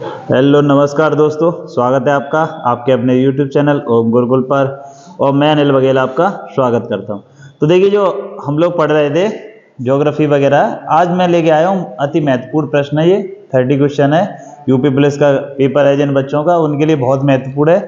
Hello नमस्कार दोस्तों, स्वागत है आपका आपके अपने YouTube चैनल ओम गुरुकुल पर। और मैं अनिल बघेल आपका स्वागत करता हूं। तो देखिए, जो हम लोग पढ़ रहे थे ज्योग्राफी वगैरह, आज मैं लेके आया हूं अति महत्वपूर्ण प्रश्न है। ये 30 क्वेश्चन है, यूपी पुलिस का पेपर है जिन बच्चों का, उनके लिए बहुत महत्वपूर्ण है।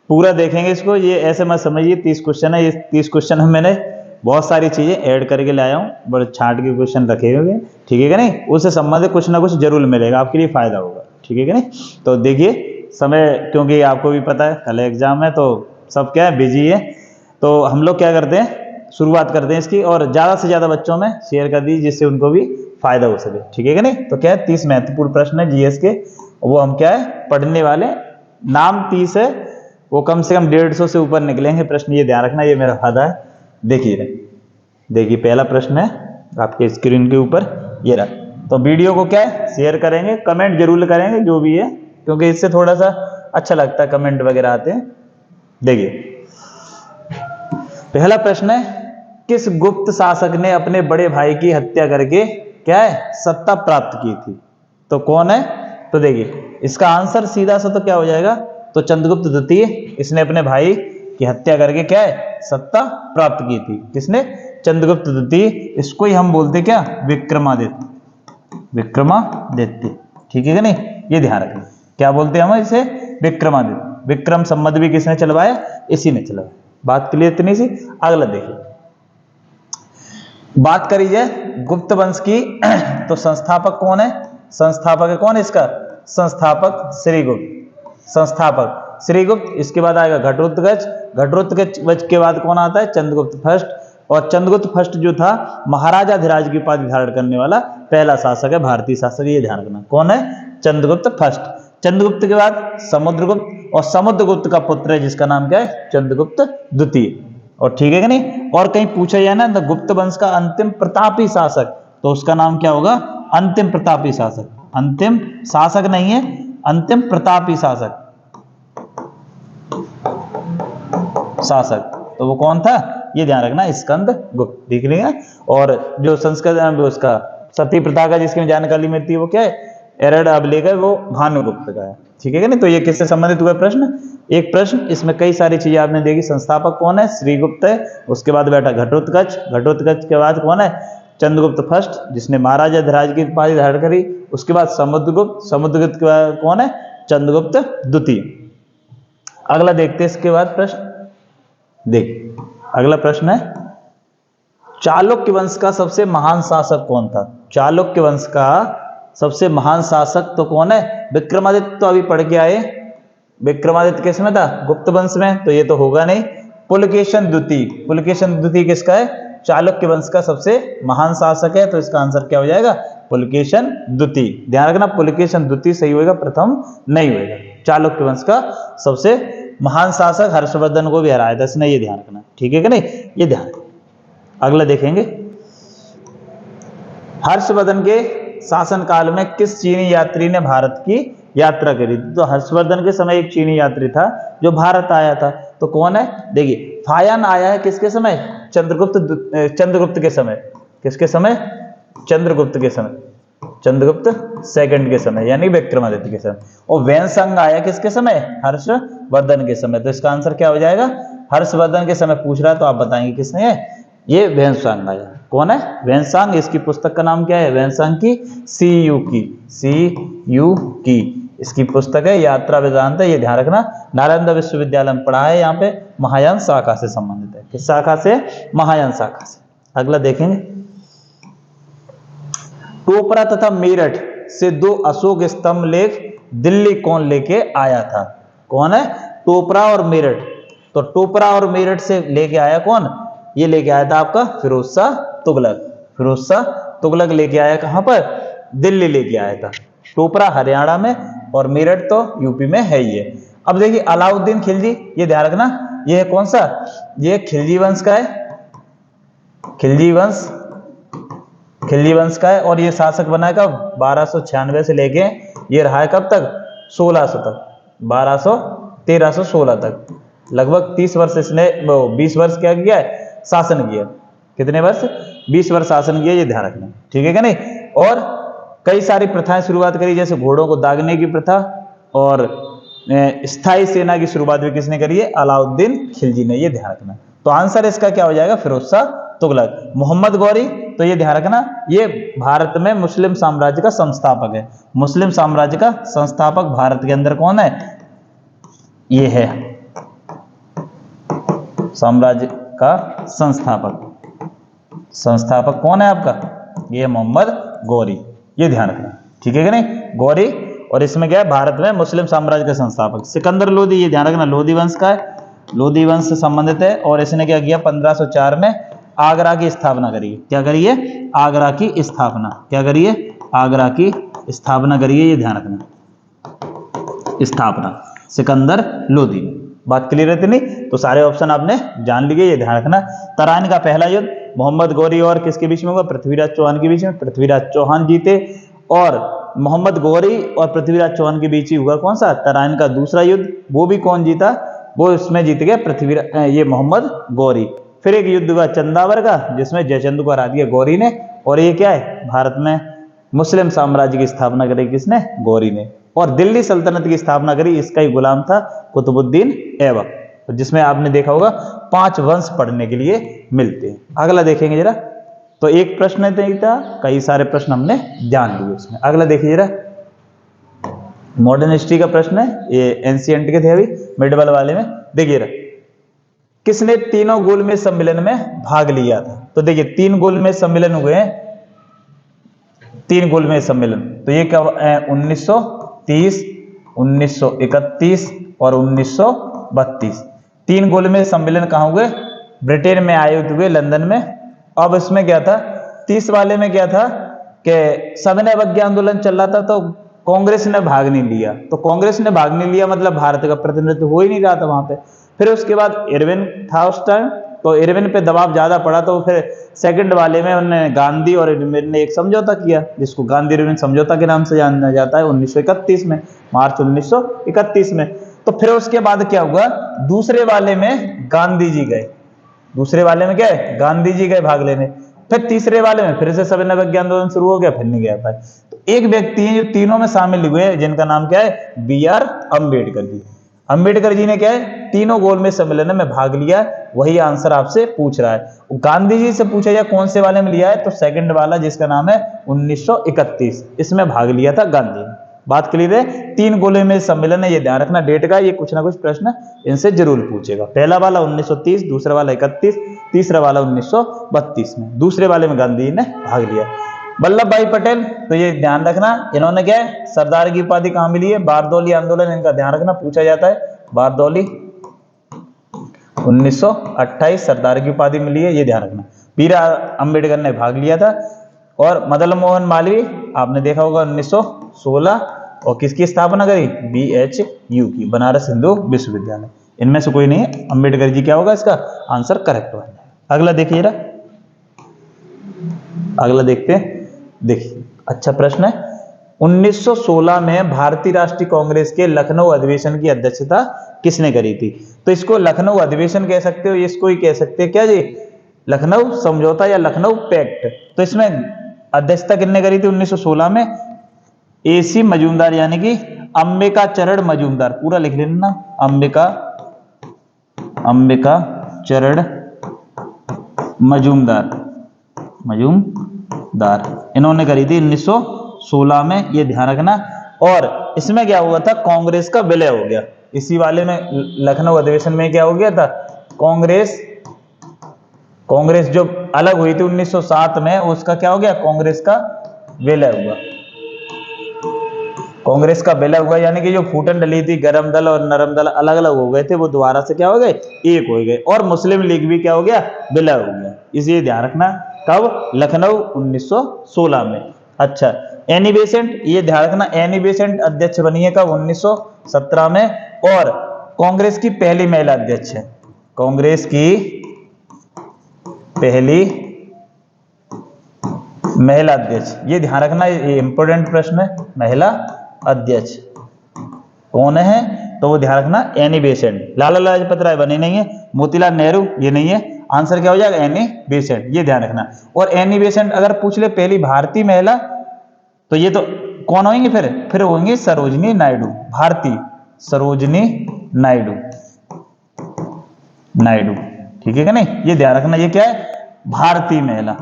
पूरा देखेंगे इसको, ये ऐसे मत समझिए 30 क्वेश्चन है। ये 30 क्वेश्चन में मैंने बहुत सारी चीज़ें ऐड करके लाया हूँ, बड़े छांट के क्वेश्चन रखे हुए हैं, ठीक है कि नहीं। उससे संबंधित कुछ ना कुछ जरूर मिलेगा, आपके लिए फायदा होगा, ठीक है कि नहीं। तो देखिए, समय क्योंकि आपको भी पता है कल एग्जाम है, तो सब क्या है, बिजी है। तो हम लोग क्या करते हैं, शुरुआत करते हैं इसकी, और ज़्यादा से ज़्यादा बच्चों में शेयर कर दीजिए जिससे उनको भी फायदा हो सके, ठीक है कि नहीं। तो क्या है, 30 महत्वपूर्ण प्रश्न है जीएस के, वो हम क्या है पढ़ने वाले। नाम 30 है, वो कम से कम 150 से ऊपर निकलेंगे प्रश्न, ये ध्यान रखना, ये मेरा फायदा है। देखिए पहला प्रश्न है आपके स्क्रीन के ऊपर, ये रहा। तो वीडियो को क्या है शेयर करेंगे, कमेंट जरूर करेंगे जो भी है, क्योंकि इससे थोड़ा सा अच्छा लगता है, कमेंट वगैरह आते हैं। देखिए पहला प्रश्न है, किस गुप्त शासक ने अपने बड़े भाई की हत्या करके क्या है सत्ता प्राप्त की थी। तो कौन है, तो देखिए इसका आंसर सीधा सा तो क्या हो जाएगा, तो चंद्रगुप्त द्वितीय। इसने अपने भाई की हत्या करके क्या है सत्ता प्राप्त की थी। किसने, चंद्रगुप्त द्वितीय। इसको ही हम बोलते क्या, विक्रमादित्य, विक्रमादित्य, ठीक है कि नहीं, ये ध्यान रखना। क्या बोलते हैं हम इसे, विक्रमादित्य। विक्रम संवत भी किसने चलवाया, इसी ने चलवाया। बात क्लियर इतनी सी। अगला देखिए, बात करी जाए गुप्त वंश की, तो संस्थापक कौन है, संस्थापक है कौन इसका, संस्थापक श्रीगुप्त, संस्थापक श्रीगुप्त। इसके बाद आएगा घटोत्कच, घटोत्कच के बाद कौन आता है, चंद्रगुप्त फर्स्ट। और चंद्रगुप्त फर्स्ट जो था, महाराजाधिराज की उपाधि धारण करने वाला पहला शासक है, भारतीय शासक, ये ध्यान रखना। कौन है, चंद्रगुप्त फर्स्ट। चंद्रगुप्त के बाद समुद्रगुप्त, और समुद्रगुप्त का पुत्र है जिसका नाम क्या है, चंद्रगुप्त द्वितीय। और ठीक है कि नहीं। और कहीं पूछा जाए ना, तो गुप्त वंश का अंतिम प्रतापी शासक, तो उसका नाम क्या होगा, अंतिम प्रतापी शासक। अंतिम शासक नहीं है, अंतिम प्रतापी शासक, शासक। तो वो कौन था, ये ध्यान रखना, स्कंद गुप्त, देख लेंगे। और जो संस्कृत उसका सती प्रथा का जिसकी जानकारी मिलती है, वो क्या है, एरड अबले का, वो भानुगुप्त का है, ठीक है नहीं। तो ये किससे संबंधित हुआ प्रश्न, एक प्रश्न। इसमें कई सारी चीजें आपने देखी। संस्थापक कौन है, श्रीगुप्त है। उसके बाद बैठा घटोत्कच, घटोत्कच के बाद कौन है, चंद्रगुप्त फर्स्ट, जिसने महाराजाधिराज की उपाधि धारण करी। उसके बाद समुद्रगुप्त, समुद्रगुप्त के बाद कौन है, चंद्रगुप्त द्वितीय। अगला देखते हैं इसके बाद प्रश्न। देख अगला प्रश्न है, चालुक्य वंश का सबसे महान शासक कौन था। चालुक्य वंश का सबसे महान शासक तो कौन है, विक्रमादित्य। तो अभी पढ़ के आए, विक्रमादित्य किसमें था, गुप्त वंश में, तो ये तो होगा नहीं। पुलकेशन द्वितीय, पुलकेशन द्वितीय किसका है, चालुक्य वंश का सबसे महान शासक है। तो इसका आंसर क्या हो जाएगा, पुलकेशन द्वितीय। ध्यान रखना, पुलकेशन द्वितीय सही होगा, प्रथम नहीं होगा। चालुक्य वंश का सबसे महान शासक हर्षवर्धन को भी हराया था इसने, ये ध्यान रखना, ठीक है कि नहीं, ये ध्यान। अगला देखेंगे, हर्षवर्धन के शासन काल में किस चीनी यात्री ने भारत की यात्रा करी थी। तो हर्षवर्धन के समय एक चीनी यात्री था जो भारत आया था। तो कौन है, देखिए फायान आया है किसके समय, चंद्रगुप्त के समय। किसके समय, चंद्रगुप्त के समय, चंद्रगुप्त सेकंड के समय, यानी विक्रमादित्य के समय। और वैनसंग आया किसके समय, हर्षवर्धन के समय। तो इसका आंसर क्या हो जाएगा, हर्षवर्धन के समय पूछ रहा है तो आप बताएंगे किसने है, ये वैनसांग आया। कौन है, वैनसांग। इसकी पुस्तक का नाम क्या है, वैनसांग की सीयू की, सीयू की इसकी पुस्तक है, यात्रा वेदांत है, ये ध्यान रखना। नालंदा विश्वविद्यालय में पढ़ा है, यहाँ पे महायान शाखा से संबंधित है। किस शाखा से, महायान शाखा से। अगला देखेंगे, टोपरा तथा मेरठ से 2 अशोक स्तंभ लेख दिल्ली कौन लेके आया था। कौन है, टोपरा और मेरठ। तो टोपरा और मेरठ से लेके आया कौन, ये लेके आया था आपका फिरोज शाह तुगलक। फिरोज शाह तुगलक लेके आया कहां पर, दिल्ली लेके आया था। टोपरा हरियाणा में और मेरठ तो यूपी में है ही है। अब देखिए अलाउद्दीन खिलजी, ये ध्यान रखना, ये है कौन सा, ये खिलजी वंश का है, खिलजी वंश, खिलजी वंश का है। और ये शासक बना है कब, 1296 से लेके ये रहा है कब तक, 1600 तक, 1316 तक। लगभग 30 वर्ष इसने 20 वर्ष क्या किया है, शासन किया। कितने वर्ष, 20 वर्ष शासन किया, ये ध्यान रखना, ठीक है क्या नहीं। और कई सारी प्रथाएं शुरुआत करी, जैसे घोड़ों को दागने की प्रथा, और स्थायी सेना की शुरुआत भी किसने करी है? अलाउद्दीन खिलजी ने। ये ध्यान रखना। तो आंसर इसका क्या हो जाएगा? फिरोज शाह तुगलक। मोहम्मद गौरी, तो ये ध्यान रखना, ये भारत में मुस्लिम साम्राज्य का संस्थापक है। मुस्लिम साम्राज्य का संस्थापक भारत के अंदर कौन है? ये है साम्राज्य का संस्थापक कौन है आपका? ये मोहम्मद गौरी। ये ध्यान रखना, ठीक है कि नहीं? गौरी, और इसमें क्या है? भारत में मुस्लिम साम्राज्य का संस्थापक। सिकंदर लोदी, ये ध्यान रखना, लोदी वंश का है, लोदी वंश से संबंधित है, और इसने क्या किया? 1504 में आगरा की स्थापना करी। क्या करिए? आगरा की स्थापना। क्या करिए? आगरा की स्थापना करिए। ये ध्यान रखना, स्थापना सिकंदर लोदी। बात क्लियर है नहीं? तो सारे ऑप्शन आपने जान लिए, ये ध्यान रखना। तराइन का पहला युद्ध मोहम्मद गौरी और किसके बीच में हुआ? पृथ्वीराज चौहान के बीच में। पृथ्वीराज चौहान जीते, और मोहम्मद गौरी और पृथ्वीराज चौहान के बीच ही हुआ कौन सा? तराइन का दूसरा युद्ध। वो भी कौन जीता? वो इसमें जीत गया ये मोहम्मद गौरी। फिर एक युद्ध हुआ चंदावर का, जिसमें जयचंद को हरा दिया गौरी ने, और ये क्या है? भारत में मुस्लिम साम्राज्य की स्थापना करी किसने? गौरी ने। और दिल्ली सल्तनत की स्थापना करी, इसका ही गुलाम था कुतुबुद्दीन ऐबक, जिसमें आपने देखा होगा 5 वंश पढ़ने के लिए मिलते हैं। अगला देखेंगे जरा। तो एक प्रश्न था, कई सारे प्रश्न हमने ध्यान लिए उसमें। अगला देखिए जरा, मॉडर्न हिस्ट्री का प्रश्न है, ये एंशिएंट के थे अभी मिडवल वाले में। देखिए रहा, किसने तीनों गोलमेज सम्मेलन में भाग लिया था? तो देखिए 3 गोलमेज सम्मेलन हुए हैं, 3 गोलमेज सम्मेलन। तो ये क्या? 1930, 1931 और 1932। 3 गोलमेज सम्मेलन कहाँ हुए? ब्रिटेन में आयोजित हुए, लंदन में। अब इसमें क्या था? 30 वाले में क्या था कि सविनय अवज्ञा आंदोलन चल रहा था, तो कांग्रेस ने भाग नहीं लिया। तो कांग्रेस ने भाग नहीं लिया मतलब भारत का प्रतिनिधित्व हो ही नहीं रहा था वहां पे। फिर उसके बाद इरविन था उस टाइम, तो इरविन पे दबाव ज्यादा पड़ा, तो फिर सेकंड वाले में उन्होंने गांधी और इरविन ने एक समझौता किया, जिसको गांधी इरविन समझौता के नाम से जाना जाता है, 1931 में, मार्च 1931 में। तो फिर उसके बाद क्या हुआ? दूसरे वाले में गांधी जी गए, दूसरे वाले में क्या है? गांधी जी गए भाग लेने। फिर तीसरे वाले में फिर से सविनय अवज्ञा आंदोलन शुरू हो गया, फिर नहीं गया भाई। तो एक व्यक्ति है जो तीनों में शामिल हुए, जिनका नाम क्या है? BR अम्बेडकर जी। अम्बेडकर जी ने क्या है? तीनों गोलमेज सम्मेलन में भाग लिया। वही आंसर आपसे पूछ रहा है। गांधी जी से पूछा जाए कौन से वाले में लिया है, तो सेकंड वाला, जिसका नाम है 1931, इसमें भाग लिया था गांधी ने। बात क्लियर है? 3 गोलमेज सम्मेलन है, ये ध्यान रखना डेट का। ये कुछ ना कुछ प्रश्न इनसे जरूर पूछेगा। पहला वाला 1930, दूसरा वाला 31, तीसरा वाला 1932 में। दूसरे वाले में गांधी जी ने भाग लिया। वल्लभ भाई पटेल, तो ये ध्यान रखना, इन्होंने क्या है? सरदार की उपाधि कहां मिली है? बारदौली आंदोलन, इनका ध्यान रखना, पूछा जाता है। बारदौली 1928 सरदार की उपाधि मिली है, ये ध्यान रखना। BR अम्बेडकर ने भाग लिया था। और मदन मोहन मालवीय आपने देखा होगा 1916, और किसकी स्थापना करी? BHU की, बनारस हिंदू विश्वविद्यालय। इनमें से कोई नहीं है, अम्बेडकर जी क्या होगा? इसका आंसर करेक्ट हो जाएगा। अगला देखिए जरा, अगला देखते हैं। देखिए अच्छा प्रश्न है। 1916 में भारतीय राष्ट्रीय कांग्रेस के लखनऊ अधिवेशन की अध्यक्षता किसने करी थी? तो इसको लखनऊ अधिवेशन कह सकते हो, इसको ही कह सकते हैं क्या जी? लखनऊ समझौता या लखनऊ पैक्ट। तो इसमें अध्यक्षता किसने करी थी 1916 में? AC मजूमदार, यानी कि अंबिका चरण मजूमदार। पूरा लिख लेना, अंबिका चरण मजूमदार, इन्होंने करी थी 1916 में, ये ध्यान रखना। और इसमें क्या हुआ था? कांग्रेस का विलय हो गया। इसी वाले में लखनऊ अधिवेशन में क्या हो गया था? कांग्रेस जो अलग हुई थी 1907 में, उसका क्या हो गया? कांग्रेस का विलय हुआ। कांग्रेस का विलय हुआ, यानी कि जो फूटन डली थी, गरम दल और नरम दल अलग अलग हो गए थे, वो दोबारा से क्या हो गए? एक हो गए। और मुस्लिम लीग भी क्या हो गया? विलय हो गया। इसे ध्यान रखना। कब? लखनऊ 1916 में। अच्छा, एनी बेसेंट, ये ध्यान रखना, एनी बेसेंट अध्यक्ष बनी है कब? 1917 में। और कांग्रेस की पहली महिला अध्यक्ष है, कांग्रेस की पहली महिला अध्यक्ष। ये ध्यान रखना, ये इंपोर्टेंट प्रश्न है। महिला अध्यक्ष कौन है? तो वो ध्यान रखना, एनी बेसेंट। लाला लाजपत राय बने नहीं है, मोतीलाल नेहरू ये नहीं है। आंसर क्या हो जाएगा? एनी बेसेंट, ये ध्यान रखना। और एनी बेसेंट अगर पूछ ले पहली भारतीय महिला, तो ये तो कौन होंगे, फिर होंगे सरोजिनी नायडू, भारती सरोजिनी नायडू, नायडू, ठीक है कि नहीं, ये ध्यान रखना। ये क्या है, भारतीय महिला,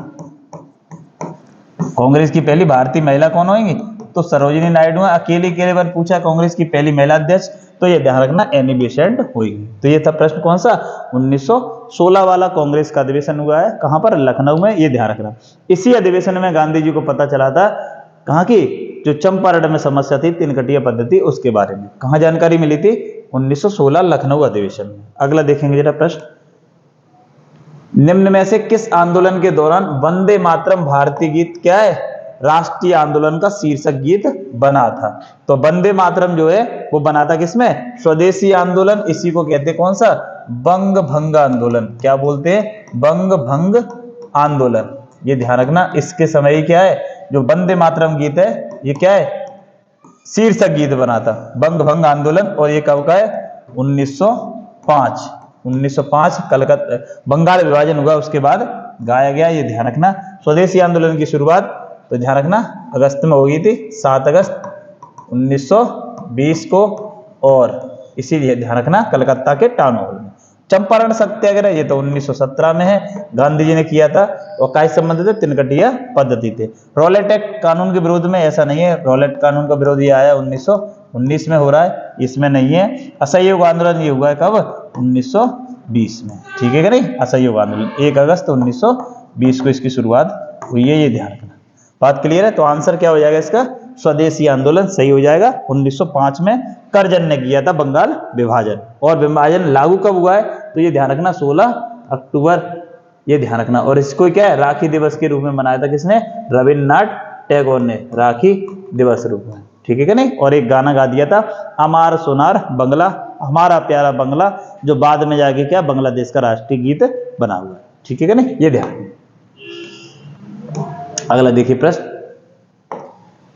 कांग्रेस की पहली भारतीय महिला कौन होंगी, तो सरोजिनी नायडू है। अकेले बार पूछा कांग्रेस की पहली महिला अध्यक्ष, तो ये ध्यान रखना एनी बेसेंट होगी। तो ये था प्रश्न कौन सा, 1916 वाला कांग्रेस का अधिवेशन हुआ है, कहां पर, लखनऊ में, ये ध्यान रखना। इसी अधिवेशन में गांधी जी को पता चला था कहां की, जो चंपारण में समस्या थी, तिनकटिया पद्धति, उसके बारे में कहां जानकारी मिली थी, 1916 लखनऊ अधिवेशन में। अगला देखेंगे जरा प्रश्न, निम्न में से किस आंदोलन के दौरान वंदे मातरम भारतीय गीत क्या है, राष्ट्रीय आंदोलन का शीर्षक गीत बना था। तो वंदे मातरम जो है वो बना था किसमें, स्वदेशी आंदोलन, इसी को कहते हैं कौन सा, बंग भंग आंदोलन। क्या बोलते हैं, बंग भंग आंदोलन। ये ध्यान रखना, इसके समय ही क्या है, जो वंदे मातरम गीत है ये क्या है, शीर्षक गीत बना था, बंग भंग आंदोलन। और ये कब का है, 1905, 1905 कलकत्ता बंगाल विभाजन हुआ उसके बाद गाया गया, ये ध्यान रखना। स्वदेशी आंदोलन की शुरुआत तो ध्यान रखना अगस्त में हो गई थी, 7 अगस्त 1920 को, और इसीलिए ध्यान रखना कलकत्ता के टाउन हॉल में। चंपारण सत्याग्रह ये तो 1917 में है, गांधी जी ने किया था, और काय संबंध थे, तिनकटिया पद्धति थे। रॉलेट एक्ट कानून के विरोध में, ऐसा नहीं है, रॉलेट कानून का विरोध ये आया 1919 में हो रहा है, इसमें नहीं है। असहयोग आंदोलन ये हुआ है कब, 1920 में, ठीक है कि नहीं, असहयोग आंदोलन 1 अगस्त 1920 को इसकी शुरुआत हुई है, ये ध्यान रखना। बात क्लियर है, तो आंसर क्या हो जाएगा इसका, स्वदेशी आंदोलन सही हो जाएगा। 1905 में करजन ने किया था बंगाल विभाजन, और विभाजन लागू कब हुआ है, तो ये ध्यान रखना 16 अक्टूबर, ये ध्यान रखना। और इसको क्या है, राखी दिवस के रूप में मनाया था किसने, रविन्द्रनाथ टैगोर ने, राखी दिवस रूप में, ठीक है कि नहीं। और एक गाना गा दिया था, हमारा सोनार बंगला, हमारा प्यारा बंगला, जो बाद में जाके क्या बांग्लादेश का राष्ट्रीय गीत बना हुआ है, ठीक है कि नहीं, ये ध्यान। अगला देखिए प्रश्न,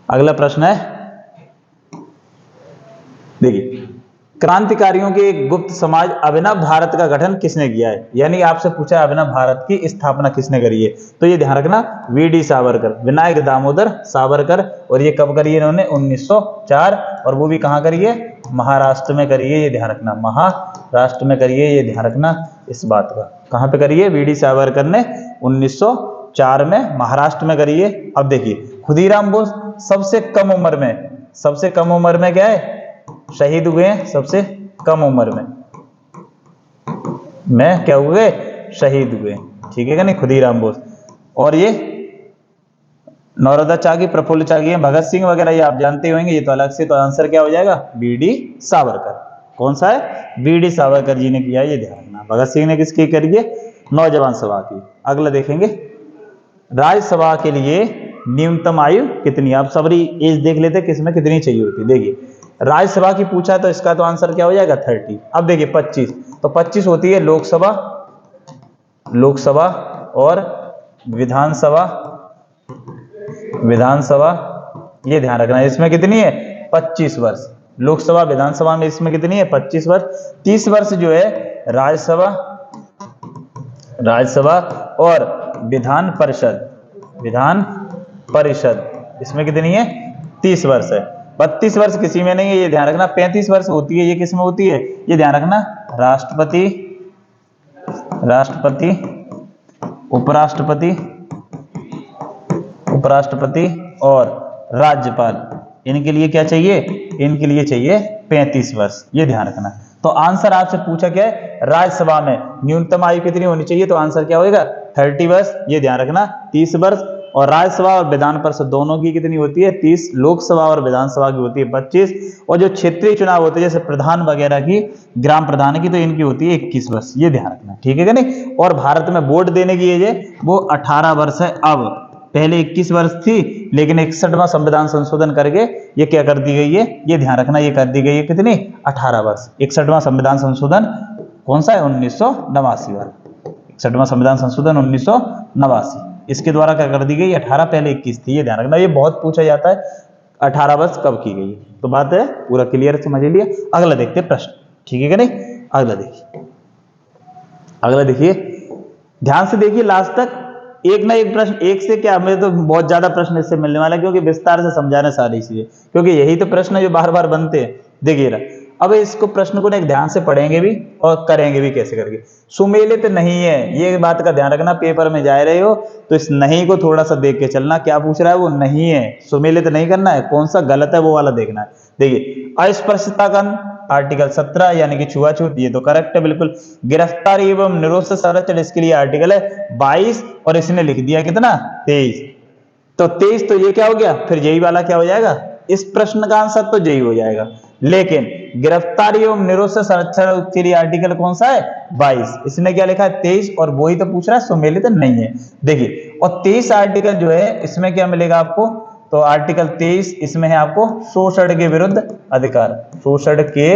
अगला प्रश्न है, देखिए, क्रांतिकारियों के एक गुप्त समाज अभिनव भारत का गठन किसने किया है, यानी आपसे पूछा है अभिनव भारत की स्थापना किसने करी है, तो ये ध्यान रखना वीडी सावरकर, विनायक दामोदर सावरकर। और ये कब करी है इन्होंने, 1904, और वो भी कहां करी है, महाराष्ट्र में करी है, ये ध्यान रखना, महाराष्ट्र में करी है, ये ध्यान रखना इस बात का। कहां पे करी है, वीडी सावरकर ने 1904 में महाराष्ट्र में करी है। अब देखिए, खुदीराम बोस सबसे कम उम्र में क्या है, शहीद हुए हैं, सबसे कम उम्र में क्या हुए, शहीद हुए, ठीक है क्या नहीं, खुदीराम बोस। और ये नौरोदा चाकी, प्रफुल्ल चाकी, भगत सिंह वगैरह ये आप जानते होंगे, ये तो अलग से। तो आंसर क्या हो जाएगा, बीडी सावरकर। कौन सा है, बीडी सावरकर जी ने किया, ये ध्यान रखना। भगत सिंह ने किसकी करी है, नौजवान सभा की। अगला देखेंगे, राज्यसभा के लिए न्यूनतम आयु कितनी, आप सबरी एज देख लेते किसमें कितनी चाहिए होती। देखिए, राज्यसभा की पूछा तो इसका तो आंसर क्या हो जाएगा, 30। अब देखिए 25, तो 25 होती है लोकसभा और विधानसभा, ये ध्यान रखना। इसमें कितनी है, 25 वर्ष। लोकसभा विधानसभा में इसमें कितनी है, 25 वर्ष। 30 वर्ष जो है राज्यसभा और विधान परिषद, इसमें कितनी है, 30 वर्ष है। 32 वर्ष किसी में नहीं है, ये ध्यान रखना। 35 वर्ष होती है, ये किस में होती है, ये ध्यान रखना, राष्ट्रपति, उपराष्ट्रपति और राज्यपाल, इनके लिए क्या चाहिए, इनके लिए चाहिए 35 वर्ष, ये ध्यान रखना। तो आंसर आपसे पूछा क्या है, राज्यसभा में न्यूनतम आयु कितनी होनी चाहिए, तो आंसर क्या होगा, 30 वर्ष, ये ध्यान रखना, 30 वर्ष। और राज्यसभा और विधान परिषद दोनों की कितनी होती है, 30। लोकसभा और विधानसभा की होती है 25। और जो क्षेत्रीय चुनाव होते हैं जैसे प्रधान वगैरह की, ग्राम प्रधान की, तो इनकी होती है 21 वर्ष, ये ध्यान रखना, ठीक है क्या नहीं। और भारत में वोट देने की एज है वो 18 वर्ष है। अब पहले 21 वर्ष थी, लेकिन 61वां संविधान संशोधन करके ये क्या कर दी गई है, ये ध्यान रखना, ये कर दी गई है कितनी, 18 वर्ष। 61वां संविधान संशोधन कौन सा है, 1989 वाला। 61वां संविधान संशोधन 1989, इसके द्वारा क्या कर दी गई, 18, पहले 21 थी, ये ध्यान रखना। ये बहुत पूछा जाता है 18 वर्ष कब की गई, तो बात है पूरा क्लियर समझ लिया। अगला देखते हैं प्रश्न, ठीक है क्या नहीं। अगला देखिए ध्यान से देखिए लास्ट तक, एक ना एक प्रश्न, एक से क्या, हमें तो बहुत ज्यादा प्रश्न इससे मिलने वाला है, क्योंकि विस्तार से समझाना सारी चीजें, क्योंकि यही तो प्रश्न जो बार बार बनते हैं। देखिए ना, अब इसको प्रश्न को एक ध्यान से पढ़ेंगे भी और करेंगे भी कैसे करके। सुमेलित नहीं है, ये बात का ध्यान रखना, पेपर में जा रहे हो तो इस नहीं को थोड़ा सा देख के चलना, क्या पूछ रहा है, वो नहीं है, सुमेलित नहीं करना है, कौन सा गलत है वो वाला देखना है। देखिए, अस्पृश्यता का आर्टिकल 17 यानी कि छुआछूत, ये तो करेक्ट है बिल्कुल। गिरफ्तारी एवं निरोध से संरक्षण, इसके लिए आर्टिकल है 22 और इसने लिख दिया कितना, 23। तो 23 तो ये क्या हो गया, फिर यही वाला क्या हो जाएगा, इस प्रश्न का आंसर तो यही हो जाएगा। लेकिन गिरफ्तारी एवं निरोध से संरक्षण के लिए आर्टिकल कौन सा है, 22, इसने क्या लिखा है, 23, और वही तो पूछ रहा है, सुमेलित नहीं है। देखिए, और 23 आर्टिकल जो है इसमें क्या मिलेगा आपको, तो आर्टिकल 23 इसमें है आपको शोषण के विरुद्ध अधिकार, शोषण के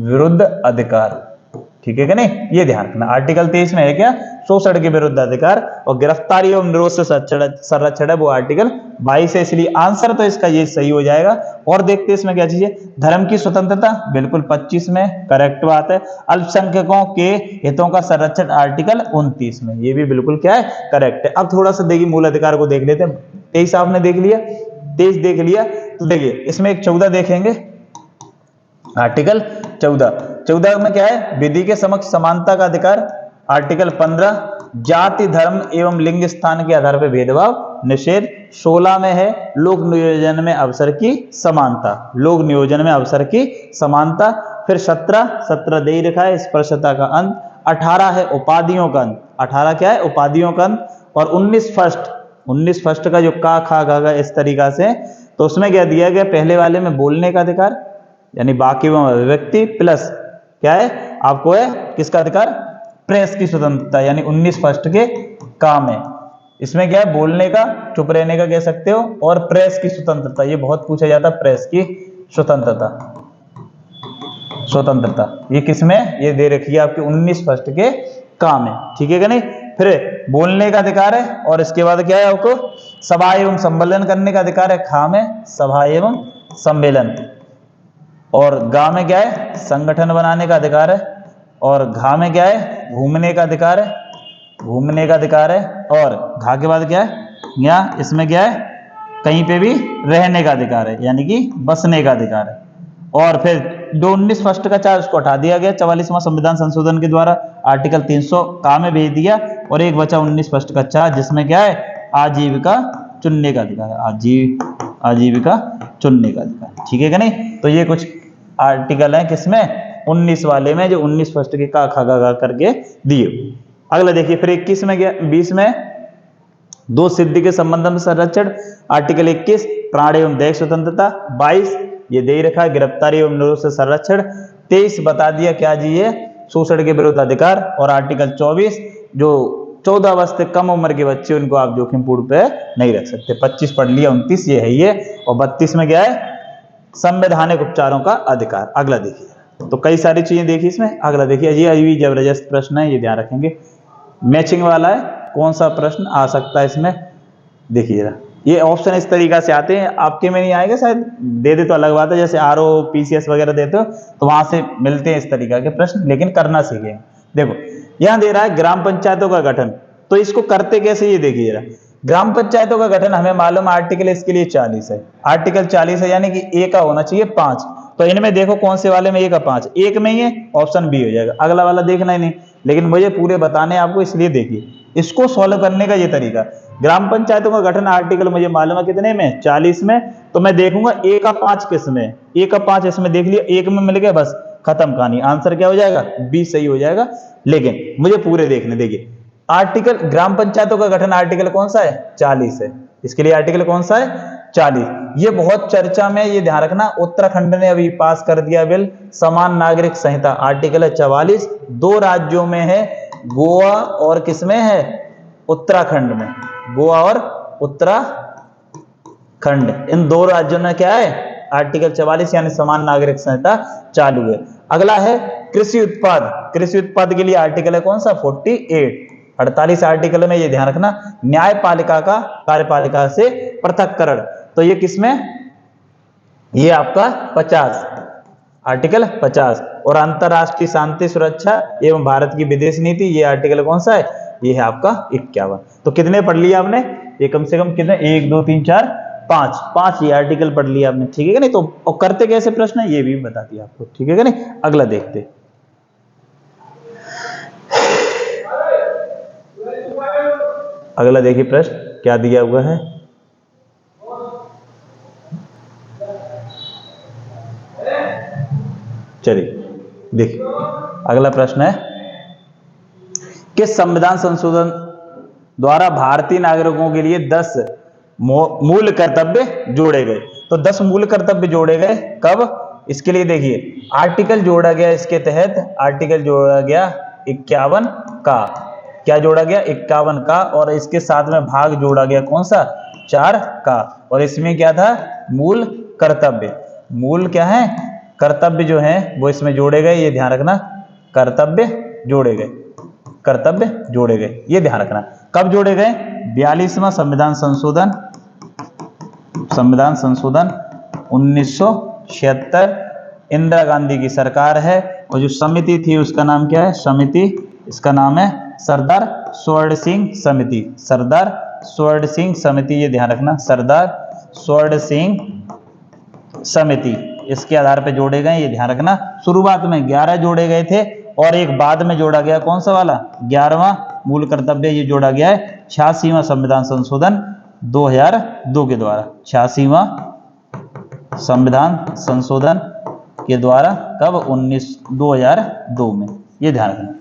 विरुद्ध अधिकार, ठीक है कि नहीं, ये ध्यान रखना। आर्टिकल 23 में है क्या, शोषण के विरुद्ध अधिकार, और गिरफ्तारी एवं निरोध से संरक्षण है वो आर्टिकल 22 है, इसलिए आंसर तो इसका ये सही हो जाएगा। और देखते हैं इसमें क्या चीज है, धर्म की स्वतंत्रता, बिल्कुल 25 में करेक्ट बात है। अल्पसंख्यकों के हितों का संरक्षण आर्टिकल 29 में, ये भी बिल्कुल क्या है, करेक्ट है। अब थोड़ा सा देखिए मूल अधिकार को देख लेते हैं। 23 आपने देख लिया, 23 देख लिया, तो देखिए इसमें एक 14 देखेंगे, आर्टिकल 14 में क्या है, विधि के समक्ष समानता का अधिकार, आर्टिकल 15 जाति धर्म एवं लिंग स्थान के आधार पर भेदभाव निषेध, 16 में है लोक नियोजन में अवसर की समानता, लोक नियोजन में अवसर की समानता। फिर 17 दे ही रखा है, स्पर्शता का अंत। 18 है उपाधियों का अंत, 18 क्या है, उपाधियों का अंत। और 19 फर्स्ट का जो का खा गा इस तरीका से, तो उसमें क्या दिया गया, पहले वाले में बोलने का अधिकार यानी बाकी व्यक्ति, प्लस क्या है आपको है किसका अधिकार, प्रेस की स्वतंत्रता, यानी 19 फर्स्ट के काम है। इसमें क्या है, बोलने का, चुप रहने का कह सकते हो, और प्रेस की स्वतंत्रता, ये बहुत पूछा जाता है, प्रेस की स्वतंत्रता ये किसमें, ये दे रखी है आपके 19 फर्स्ट के काम है, ठीक है कि नहीं। फिर बोलने का अधिकार है, और इसके बाद क्या है आपको सभा एवं सम्मेलन करने का अधिकार है, खा में सभा एवं सम्मेलन। और गा में क्या है, संगठन बनाने का अधिकार है। और घा में क्या है, घूमने का अधिकार है, घूमने का अधिकार है। और घा के बाद क्या है, यहाँ इसमें क्या है, कहीं पे भी रहने का अधिकार है, यानी कि बसने का अधिकार है। और फिर जो 19 फर्स्ट का चार उसको हटा दिया गया 44वां संविधान संशोधन के द्वारा, आर्टिकल 300 का में भेज दिया, और एक बचा 19 फर्स्ट का चार, जिसमें क्या है, आजीविका चुनने का अधिकार है, आजीविका चुनने का अधिकार, ठीक है कि नहीं। तो ये कुछ आर्टिकल है किसमें, 19 वाले में, जो 19 फर्स्ट के का खा गा करके दिए। अगला देखिए, फिर 21 में गया, 20 में दो सिद्धि के संबंध में संरक्षण, आर्टिकल 21 प्राण एवं दैहिक स्वतंत्रता, 22 ये दे रखा है गिरफ्तारी एवं निरोध से संरक्षण, 23 बता दिया क्या जी है, शोषण के विरुद्ध अधिकार। और आर्टिकल 24 जो 14 वर्ष से कम उम्र के बच्चे उनको आप जोखिमपूर्ण पे नहीं रख सकते, 25 पढ़ लिया, 29 ये है ये। और 32 में क्या है, संवैधानिक उपचारों का अधिकार। अगला देखिए, तो कई सारी चीजें देखी इसमें। अगला देखिए, ये अभी जबरदस्त प्रश्न है, ये ध्यान रखेंगे, मैचिंग वाला है, कौन सा प्रश्न आ सकता है इसमें, देखिएगा। ये ऑप्शन इस तरीका से आते हैं, आपके में नहीं आएगा शायद, दे दे तो अलग बात है, जैसे आरओ पीसीएस वगैरह देते हो तो वहां से मिलते हैं इस तरीका के प्रश्न, लेकिन करना सीखें। देखो यहां दे रहा है ग्राम पंचायतों का गठन, तो इसको करते कैसे ये देखिएगा। ग्राम पंचायतों का गठन हमें मालूम, आर्टिकल इसके लिए 40 है, आर्टिकल 40 है, यानी कि ए का होना चाहिए 5। तो इनमें देखो कौन से वाले में ए का 5, एक में ही है, ऑप्शन बी हो जाएगा, अगला वाला देखना ही नहीं। लेकिन मुझे पूरे बताने आपको, इसलिए देखिए इसको सॉल्व करने का ये तरीका। ग्राम पंचायतों का गठन आर्टिकल मुझे मालूम है कितने में, 40 में, तो मैं देखूंगा ए का 5 किस में, ए का 5 इसमें देख लिया, एक में मिल गया, बस खत्म कहानी, आंसर क्या हो जाएगा, बी सही हो जाएगा। लेकिन मुझे पूरे देखने, देखिए आर्टिकल ग्राम पंचायतों का गठन आर्टिकल कौन सा है, 40 है, इसके लिए आर्टिकल कौन सा है, 40। ये बहुत चर्चा में, ये ध्यान रखना, उत्तराखंड ने अभी पास कर दिया बिल, समान नागरिक संहिता, आर्टिकल है 44, 2 राज्यों में है, गोवा और किसमें है, उत्तराखंड में, गोवा और उत्तराखंड, इन 2 राज्यों में क्या है, आर्टिकल 44 यानी समान नागरिक संहिता चालू है। अगला है कृषि उत्पाद, कृषि उत्पाद के लिए आर्टिकल है कौन सा, 48। 48 आर्टिकल में ये ध्यान रखना, न्यायपालिका का कार्यपालिका से पृथक्करण, तो ये किसमें, ये आपका 50, आर्टिकल 50। और अंतरराष्ट्रीय शांति सुरक्षा एवं भारत की विदेश नीति, ये आर्टिकल कौन सा है, ये है आपका 51। तो कितने पढ़ लिया आपने, ये कम से कम कितने, 1 2 3 4 5 ये आर्टिकल पढ़ लिया आपने, ठीक है नहीं। तो और करते कैसे प्रश्न है ये भी बता दिया आपको, ठीक है नहीं। अगला देखते, अगला देखिए प्रश्न क्या दिया हुआ है। चलिए देखिए, अगला प्रश्न है कि संविधान संशोधन द्वारा भारतीय नागरिकों के लिए 10 मूल कर्तव्य जोड़े गए। तो 10 मूल कर्तव्य जोड़े गए कब, इसके लिए देखिए आर्टिकल जोड़ा गया, इसके तहत आर्टिकल जोड़ा गया 51 का, क्या जोड़ा गया 51 का, और इसके साथ में भाग जोड़ा गया कौन सा, 4 का। और इसमें क्या था, मूल कर्तव्य, मूल क्या है, कर्तव्य जो है वो इसमें जोड़े गए, ये ध्यान रखना, कर्तव्य जोड़े गए, कर्तव्य जोड़े गए, ये ध्यान रखना। कब जोड़े गए, 42वां संविधान संशोधन, संविधान संशोधन 1976, इंदिरा गांधी की सरकार है, और जो समिति थी उसका नाम क्या है, समिति, इसका नाम है सरदार स्वर्ण सिंह समिति, सरदार स्वर्ण सिंह समिति, ये ध्यान रखना, सरदार स्वर्ण सिंह समिति, इसके आधार पे जोड़े गए, ये ध्यान रखना। शुरुआत में 11 जोड़े गए थे और एक बाद में जोड़ा गया, कौन सा वाला, 11वां मूल कर्तव्य, ये जोड़ा गया है 86वां संविधान संशोधन 2002 के द्वारा, 86वां संविधान संशोधन के द्वारा, कब, 2002 में, ये ध्यान रखना।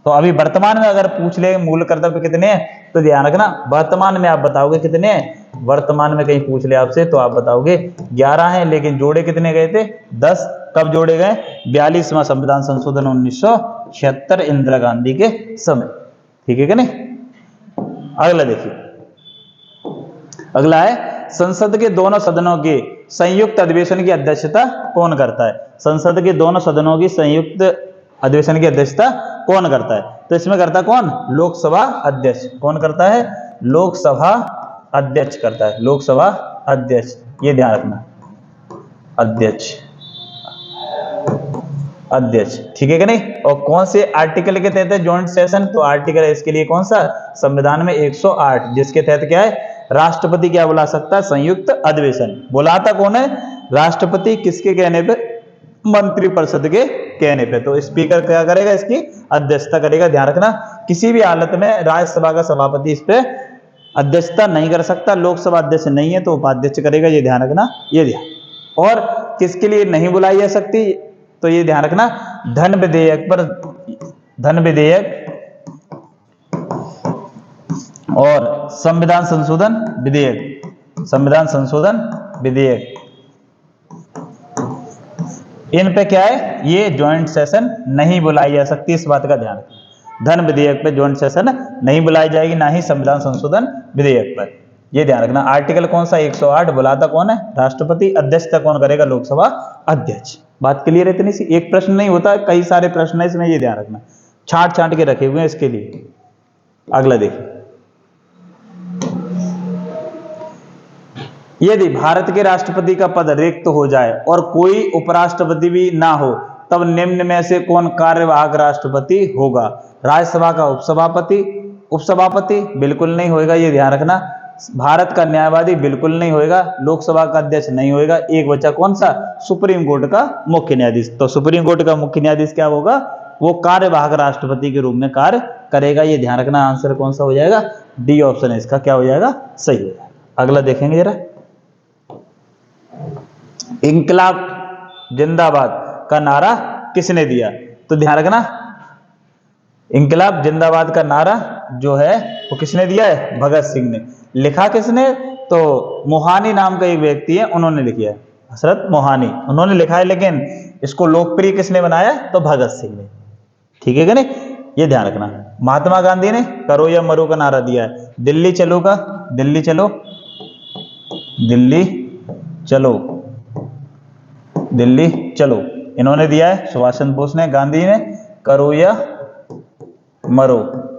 तो अभी वर्तमान में अगर पूछ ले मूल कर्तव्य कितने हैं, तो ध्यान रखना वर्तमान में आप बताओगे कितने हैं, वर्तमान में कहीं पूछ ले आपसे तो आप बताओगे 11 हैं, लेकिन जोड़े कितने गए थे, 10। कब जोड़े गए, 42वां संविधान संशोधन 1976 इंदिरा गांधी के समय, ठीक है कि नहीं। अगला देखिए, अगला है संसद के दोनों सदनों के संयुक्त अधिवेशन की अध्यक्षता कौन करता है। संसद के दोनों सदनों की संयुक्त अधिवेशन की अध्यक्षता कौन करता है, तो इसमें करता कौन, लोकसभा अध्यक्ष, कौन करता है, लोकसभा अध्यक्ष करता है, लोकसभा अध्यक्ष, ये ध्यान रखना, अध्यक्ष, अध्यक्ष, ठीक है कि नहीं। और कौन से आर्टिकल के तहत है जॉइंट सेशन, तो आर्टिकल है इसके लिए कौन सा, संविधान में 108, जिसके तहत क्या है, राष्ट्रपति क्या बुला सकता है, संयुक्त अधिवेशन। बुलाता कौन है, राष्ट्रपति, किसके कहने पे, मंत्रिपरिषद के कहने पे। तो स्पीकर क्या करेगा, इसकी अध्यक्षता करेगा, ध्यान रखना। किसी भी हालत में राज्यसभा का सभापति इस पे अध्यक्षता नहीं कर सकता, लोकसभा अध्यक्ष नहीं है तो उपाध्यक्ष करेगा, ये ध्यान रखना, ये ध्यान। और किसके लिए नहीं बुलाई जा सकती, तो ये ध्यान रखना, धन विधेयक पर, धन विधेयक और संविधान संशोधन विधेयक, संविधान संशोधन विधेयक, इन पे क्या है, ये ज्वाइंट सेशन नहीं बुलाई जा सकती, इस बात का ध्यान रखना। धन विधेयक पे ज्वाइंट सेशन नहीं बुलाई जाएगी, ना ही संविधान संशोधन विधेयक पर, ये ध्यान रखना। आर्टिकल कौन सा, 108, बुलाता कौन है, राष्ट्रपति, अध्यक्षता कौन करेगा, लोकसभा अध्यक्ष। बात क्लियर है इतनी सी, एक प्रश्न नहीं होता, कई सारे प्रश्न है इसमें, ये ध्यान रखना, छांट छांट के रखे हुए हैं इसके लिए। अगला देखिए, यदि भारत के राष्ट्रपति का पद रिक्त हो जाए और कोई उपराष्ट्रपति भी ना हो, तब निम्न में से कौन कार्यवाहक राष्ट्रपति होगा। राज्यसभा का उपसभापति, उपसभापति बिल्कुल नहीं होएगा, ये ध्यान रखना। भारत का न्यायवादी बिल्कुल नहीं होएगा, लोकसभा का अध्यक्ष नहीं होएगा। एक बच्चा कौन सा, सुप्रीम कोर्ट का मुख्य न्यायाधीश। तो सुप्रीम कोर्ट का मुख्य न्यायाधीश क्या होगा, वो कार्यवाहक राष्ट्रपति के रूप में कार्य करेगा, ये ध्यान रखना। आंसर कौन सा हो जाएगा, डी ऑप्शन है इसका, क्या हो जाएगा, सही हो जाएगा। अगला देखेंगे जरा, इंकलाब जिंदाबाद का नारा किसने दिया, तो ध्यान रखना, इंकलाब जिंदाबाद का नारा जो है वो किसने दिया है, भगत सिंह ने। लिखा किसने, तो मोहानी नाम का एक व्यक्ति है, उन्होंने लिखा है, हसरत मोहानी, उन्होंने लिखा है, लेकिन इसको लोकप्रिय किसने बनाया, तो भगत सिंह ने, ठीक है कि नहीं, ये ध्यान रखना। महात्मा गांधी ने करो या मरो का नारा दिया है, दिल्ली चलो का, दिल्ली चलो, दिल्ली चलो, दिल्ली चलो, इन्होंने दिया है। सुभाष चंद्र बोस ने, गांधी ने करो या मरो,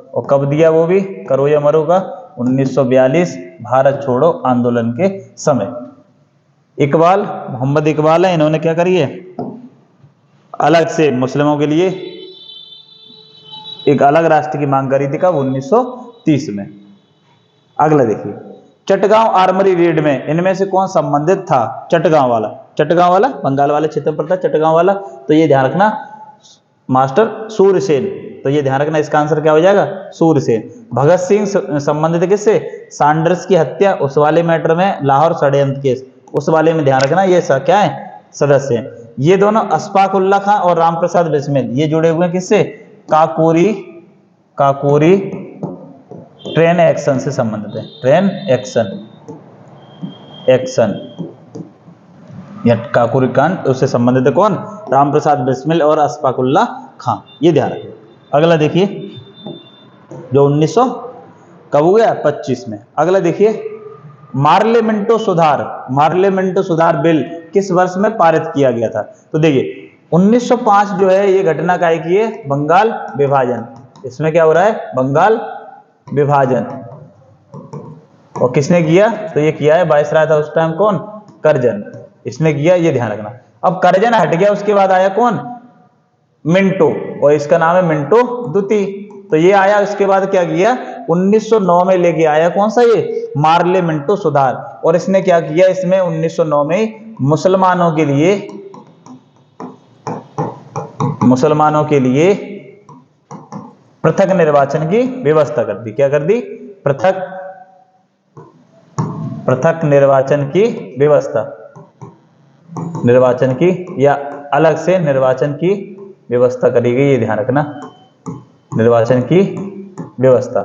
और कब दिया वो भी, करो या मरो का 1942 भारत छोड़ो आंदोलन के समय। इकबाल, मोहम्मद इकबाल है, इन्होंने क्या करी है, अलग से मुस्लिमों के लिए एक अलग राष्ट्र की मांग करी थी, कब, 19 1930 में। अगला देखिए, चटगांव आर्मरी रेड में इनमें से कौन संबंधित था? चटगांव वाला बंगाल वाले क्षेत्र पर था, चटगांव वाला, तो ये ध्यान रखना मास्टर सूर्यसेन, तो ये ध्यान रखना इसका आंसर क्या हो जाएगा? सूर्यसेन। भगत सिंह संबंधित किससे? सैंडर्स की हत्या, उस वाले मैटर में लाहौर षड्यंत्र केस, उस वाले में ध्यान रखना ये क्या है? सदस्य हैं। ये दोनों अशफाक उल्ला खां और रामप्रसाद बिस्मिल ये जुड़े हुए हैं किससे? काकोरी ट्रेन एक्शन से संबंधित है। ट्रेन एक्शन या काकोरी कांड उससे संबंधित है कौन? रामप्रसाद बिस्मिल और अशफाक उल्ला खां, ये ध्यान रखिए। अगला देखिए जो 1900 कब हो गया? 25 में। अगला देखिए, मार्लियामेंटो सुधार बिल किस वर्ष में पारित किया गया था? तो देखिए 1905 जो है ये घटना काय की है? बंगाल विभाजन। इसमें क्या हो रहा है? बंगाल विभाजन। और किसने किया? तो ये किया है वायसराय था उस टाइम कौन? करजन, इसने किया, ये ध्यान रखना। अब करजन हट गया, उसके बाद आया कौन? मिंटो, और इसका नाम है मिंटो द्वितीय। तो ये आया, उसके बाद क्या किया? 1909 में लेके आया कौन सा? ये मार्लियामेंटो सुधार। और इसने क्या किया? इसमें 1909 में मुसलमानों के लिए पृथक निर्वाचन की व्यवस्था कर दी। क्या कर दी? पृथक निर्वाचन की व्यवस्था, निर्वाचन की या अलग से निर्वाचन की व्यवस्था करी गई, ये ध्यान रखना, निर्वाचन की व्यवस्था।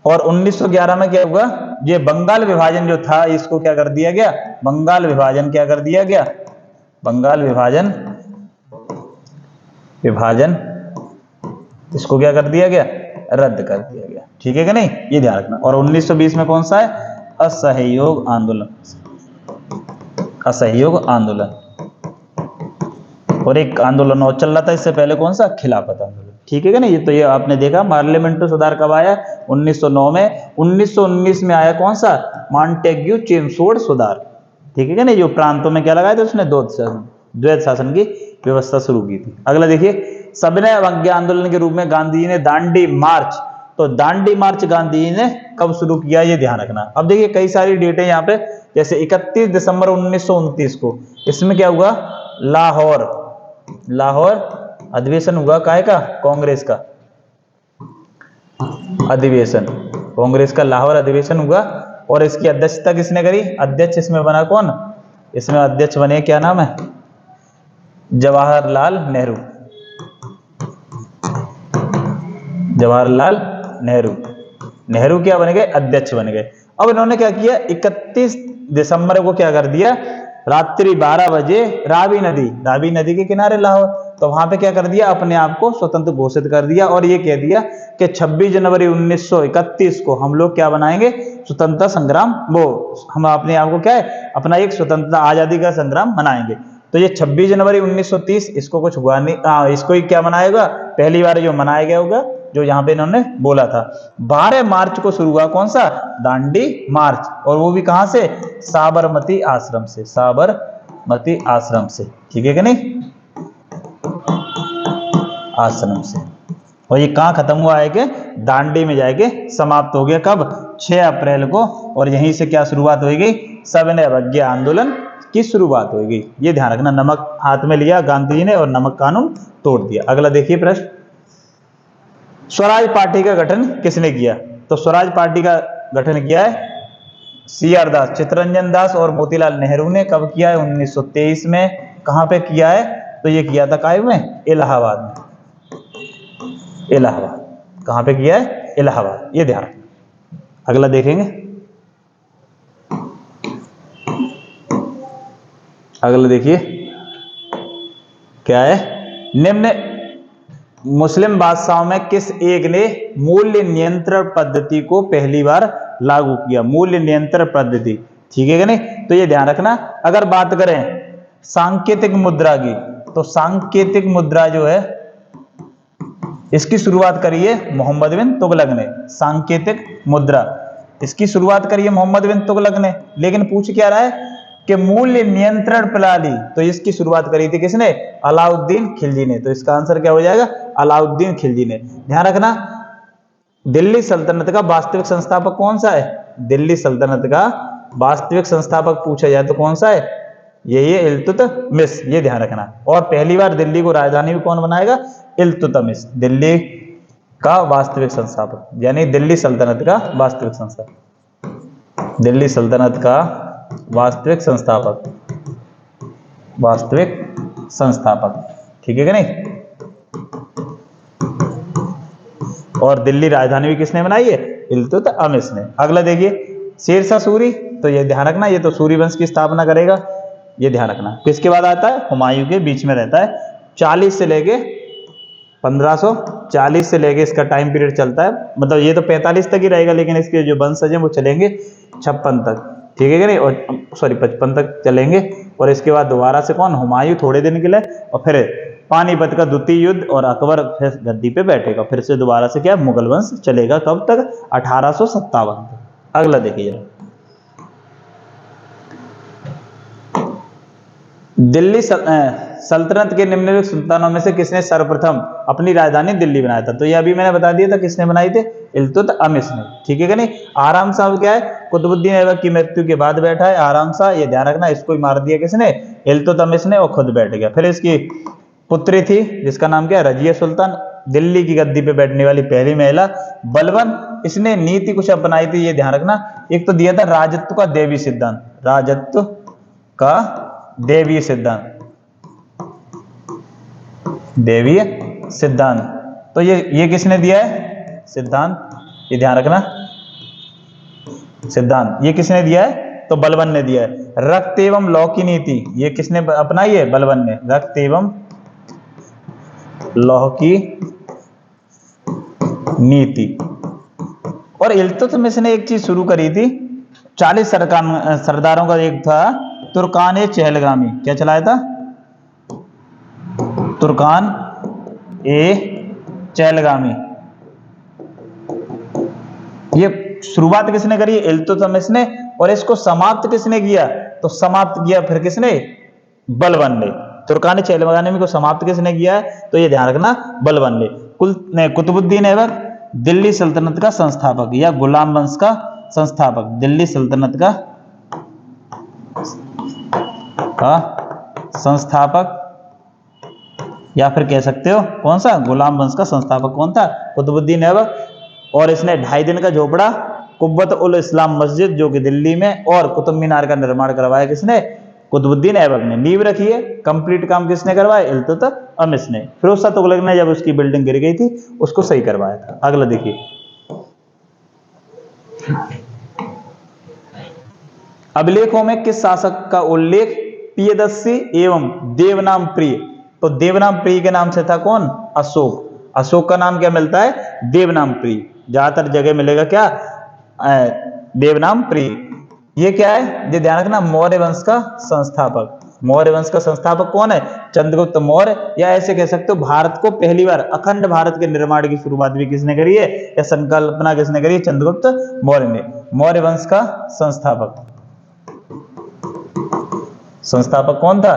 और 1911 में क्या हुआ? ये बंगाल विभाजन जो था इसको क्या कर दिया गया? बंगाल विभाजन क्या कर दिया गया? बंगाल विभाजन इसको क्या कर दिया गया? रद्द कर दिया गया। ठीक है कि नहीं? ये ध्यान रखना। और 1920 में कौन सा है? असहयोग आंदोलन। और एक आंदोलन और चल रहा था इससे पहले, कौन सा? खिलाफत आंदोलन। ठीक है कि नहीं? तो ये आपने देखा मार्लियामेंटो सुधार कब आया? 1909 में। 1919 में आया कौन सा? मॉन्टेग्यू चेमसफोर्ड सुधार। ठीक है कि नहीं? जो प्रांतों में क्या लगाया था उसने? द्वैत शासन की व्यवस्था शुरू की थी। अगला देखिए, सविनय अवज्ञा आंदोलन के रूप में गांधी जी ने दांडी मार्च, तो दांडी मार्च गांधी जी ने कब शुरू किया? ये ध्यान रखना। अब देखिए कई सारी डेटें यहाँ पे, जैसे 31 दिसंबर 1929 को, इसमें क्या हुआ? लाहौर अधिवेशन हुआ, काय का? कांग्रेस का अधिवेशन, कांग्रेस का लाहौर अधिवेशन हुआ। और इसकी अध्यक्षता किसने करी? अध्यक्ष इसमें बना कौन? इसमें अध्यक्ष बने, क्या नाम है? जवाहरलाल नेहरू क्या बन गए? अध्यक्ष बन गए। अब इन्होंने क्या किया? 31 दिसंबर को क्या कर दिया? रात्रि 12 बजे रावी नदी के किनारे लाहौर, तो वहां पे क्या कर दिया? अपने आप को स्वतंत्र घोषित कर दिया। और ये कह दिया कि 26 जनवरी 1931 को हम लोग क्या बनाएंगे? स्वतंत्रता संग्राम, हम अपने आप को क्या है? अपना एक स्वतंत्रता आजादी का संग्राम मनाएंगे। तो ये 26 जनवरी 1930 इसको कुछ हुआ नहीं, इसको ही क्या मनाएगा? पहली बार जो मनाया गया होगा, जो यहाँ पे इन्होंने बोला था। 12 मार्च को शुरू हुआ कौन सा? दांडी मार्च। और वो भी कहां से? साबरमती आश्रम से। ठीक है कि नहीं? आश्रम से। और ये कहां खत्म हुआ है? कि दांडी में जाके समाप्त हो गया। कब? 6 अप्रैल को। और यहीं से क्या शुरुआत हो गई? सविनय अवज्ञा आंदोलन की शुरुआत हो गई। ये ध्यान रखना। नमक हाथ में लिया गांधी जी ने और नमक कानून तोड़ दिया। अगला देखिए प्रश्न, स्वराज पार्टी का गठन किसने किया? तो स्वराज पार्टी का गठन किया है CR दास, चित्तरंजन दास और मोतीलाल नेहरू ने। कब किया है? 1923 में। कहां पे किया है? तो ये किया था काय में? इलाहाबाद में। कहां पे किया है? इलाहाबाद। ये ध्यान रखना। अगला देखेंगे, अगला देखिए क्या है? निम्न मुस्लिम बादशाहों में किस एक ने मूल्य नियंत्रण पद्धति को पहली बार लागू किया? मूल्य नियंत्रण पद्धति। ठीक है कि नहीं? तो ये ध्यान रखना। अगर बात करें सांकेतिक मुद्रा की, तो सांकेतिक मुद्रा जो है इसकी शुरुआत करी है मोहम्मद बिन तुगलक ने। सांकेतिक मुद्रा इसकी शुरुआत करी है मोहम्मद बिन तुगलक ने। लेकिन पूछ क्या रहा है कि मूल्य नियंत्रण प्रणाली, तो इसकी शुरुआत करी थी किसने? अलाउद्दीन खिलजी ने। तो इसका आंसर क्या हो जाएगा? अलाउद्दीन खिलजी ने। ध्यान रखना, दिल्ली सल्तनत का वास्तविक संस्थापक कौन सा है? दिल्ली सल्तनत का वास्तविक संस्थापक पूछा जाए तो कौन सा है? ये इल्तुतमिश, ये ध्यान रखना। और पहली बार दिल्ली को राजधानी भी कौन बनाएगा? इल्तुतमिश, दिल्ली का वास्तविक संस्थापक, यानी दिल्ली सल्तनत का वास्तविक संस्थापक, दिल्ली सल्तनत का वास्तविक संस्थापक, वास्तविक संस्थापक, ठीक है कि नहीं? और दिल्ली राजधानी भी किसने बनाई है? इल्तुतमिश ने। अगला देखिए शेरशाह सूरी, तो ये ध्यान रखना, ये तो सूरी वंश की स्थापना करेगा, ये ध्यान रखना। किसके बाद आता है? हुमायूं के बीच में रहता है, 40 से लेके 1540 से लेके इसका टाइम पीरियड चलता है, मतलब ये तो 45 तक ही रहेगा, लेकिन इसके जो वंशज हैं वो चलेंगे 56 तक, ठीक है कि नहीं? और सॉरी 55 तक चलेंगे। और इसके बाद दोबारा से कौन? हुमायूं थोड़े दिन के लिए, और फिर पानीपत का द्वितीय युद्ध और अकबर फिर गद्दी पे बैठेगा, फिर से दोबारा से क्या मुगल वंश चलेगा, कब तक? 1857 तक। अगला देखिए, दिल्ली सल्तनत के निम्नलिखित सुल्तानों में से किसने सर्वप्रथम अपनी राजधानी दिल्ली बनाया था? तो ये अभी मैंने बता दिया था किसने बनाई थी? इल्तुतमिश ने, ठीक है कि नहीं? आराम शाह क्या है? कुतुबुद्दीन ऐबक की मृत्यु के बाद बैठा है आराम शाह, ये ध्यान रखना, इसको ही मार दिया किसने? इल्तुतमिश ने, और खुद बैठ गया। फिर इसकी पुत्री थी जिसका नाम क्या है? रजिया सुल्तान, दिल्ली की गद्दी पे बैठने वाली पहली महिला। बलबन, इसने नीति कुछ अपनाई थी, ये ध्यान रखना। एक तो दिया था राजत्व का देवी सिद्धांत, राजत्व का देवीय सिद्धांत, देवीय सिद्धांत, तो ये किसने दिया है? सिद्धांत, ये ध्यान रखना, सिद्धांत ये किसने दिया है? तो बलबन ने दिया है। रक्त एवं लौ की नीति, ये किसने अपनाई है? बलबन ने। रक्त एवं लौह की नीति। और इल्तुतमिश ने एक चीज शुरू करी थी, 40 सरदारों का एक था तुर्कान चहलगामी, क्या चलाया था? तुर्कान ए चहलगामी। ये शुरुआत किसने करी? इल्तुतमिश ने। और इसको समाप्त किसने किया? तो समाप्त किया फिर किसने? बलबन ने। तुर्कान चहलगामी को समाप्त किसने किया है? तो ये ध्यान रखना, बलबन ने। कुतुबुद्दीन ऐबक दिल्ली सल्तनत का संस्थापक या गुलाम वंश का संस्थापक, दिल्ली सल्तनत का संस्थापक, या फिर कह सकते हो कौन सा? गुलाम वंश का संस्थापक कौन था? कुतुबुद्दीन ऐबक। और इसने 2.5 दिन का झोपड़ा कुब्बत उल इस्लाम मस्जिद जो कि दिल्ली में, और कुतुब मीनार का निर्माण करवाया किसने? कुतुबुद्दीन ऐबक ने। नींव रखी है, कंप्लीट काम किसने करवाया? इल्तुतमिश ने। फिरोज शाह तुगलक ने जब उसकी बिल्डिंग गिर गई थी उसको सही करवाया था। अगला देखिए, अभिलेखों में किस शासक का उल्लेख प्रियदर्शी एवं देवनाम प्रिय? तो देवनाम प्रिय के नाम से था कौन? अशोक। अशोक का नाम क्या मिलता है? देवनाम प्रिय। ज्यादातर जगह मिलेगा क्या? देवनाम प्रिय। ये क्या है? ये ध्यान रखना, मौर्य वंश का संस्थापक। मौर्य वंश का संस्थापक कौन है? चंद्रगुप्त मौर्य। या ऐसे कह सकते हो भारत को पहली बार अखंड भारत के निर्माण की शुरुआत भी किसने करी है, या संकल्पना किसने करी है? चंद्रगुप्त मौर्य ने। मौर्य वंश का संस्थापक, संस्थापक कौन था?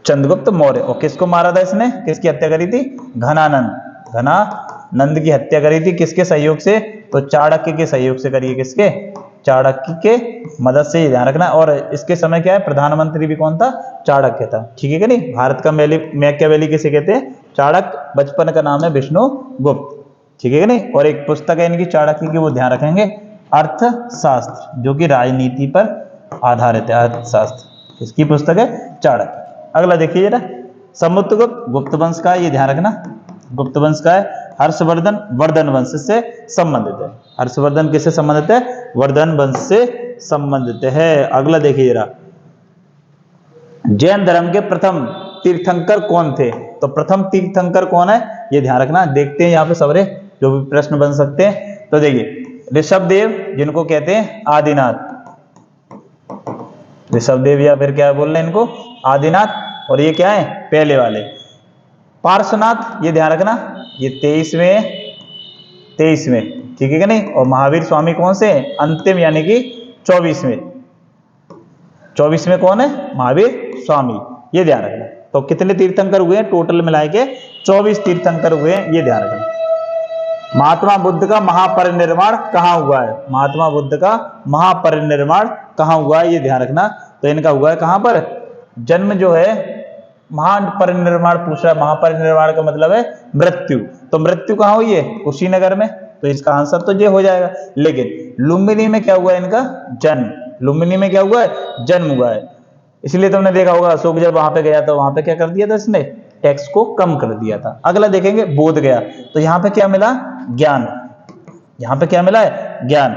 चंद्रगुप्त मौर्य। और किसको मारा था इसने? किसकी हत्या करी थी? घनानंद। घनानंद की हत्या करी थी किसके सहयोग से? तो चाणक्य के सहयोग से करी है। किसके? चाणक्य के मदद से, ध्यान रखना। और इसके समय क्या है? प्रधानमंत्री भी कौन था? चाणक्य था, ठीक है कि नहीं? भारत का मैकियावेली किसे कहते हैं? चाणक्य। बचपन का नाम है विष्णुगुप्त, ठीक है कि नहीं? और एक पुस्तक है इनकी चाणक्य की, वो ध्यान रखेंगे, अर्थशास्त्र, जो कि राजनीति पर आधारित है। अर्थशास्त्र इसकी पुस्तक है, चाणक्य। अगला देखिए जरा, समुद्रगुप्त गुप्त वंश का, ये ध्यान रखना, गुप्त वंश का है। हर्षवर्धन वर्धन वंश से संबंधित है। हर्षवर्धन किससे संबंधित है? वर्धन वंश से संबंधित है। अगला देखिए जरा, जैन धर्म के प्रथम तीर्थंकर कौन थे? तो प्रथम तीर्थंकर कौन है, ये ध्यान रखना। देखते हैं यहाँ पे सवरे जो भी प्रश्न बन सकते हैं। तो देखिए, ऋषभदेव, जिनको कहते हैं आदिनाथ, ऋषभदेव या फिर क्या बोल रहे हैं इनको? आदिनाथ। और ये क्या है? पहले वाले। पार्श्वनाथ, ये ध्यान रखना, ये 23वें, ठीक है कि नहीं? और महावीर स्वामी कौन से? अंतिम, यानी कि 24वें। 24वें कौन है? महावीर स्वामी, ये ध्यान रखना। तो कितने तीर्थंकर हुए हैं? टोटल मिला के 24 तीर्थंकर हुए हैं, ये ध्यान रखना। महात्मा बुद्ध का महापरिनिर्वाण कहाँ हुआ है? महात्मा बुद्ध का महापरिनिर्वाण कहाँ हुआ है, ये ध्यान रखना। तो इनका हुआ है कहाँ पर? जन्म जो है, महापरिनिर्वाण पूछ रहा है, महापरिनिर्वाण का मतलब है मृत्यु। तो मृत्यु कहाँ हुई है? कुशीनगर में। तो इसका आंसर तो ये हो जाएगा। लेकिन लुम्बिनी में क्या हुआ है इनका? जन्म। लुम्बिनी में क्या हुआ है? जन्म हुआ है। इसलिए तुमने देखा होगा अशोक जब वहां पे गया था, वहां पे क्या कर दिया था इसने? टैक्स को कम कर दिया था। अगला देखेंगे बोध गया। तो यहाँ पे क्या मिला? ज्ञान। यहाँ पे क्या मिला है? ज्ञान।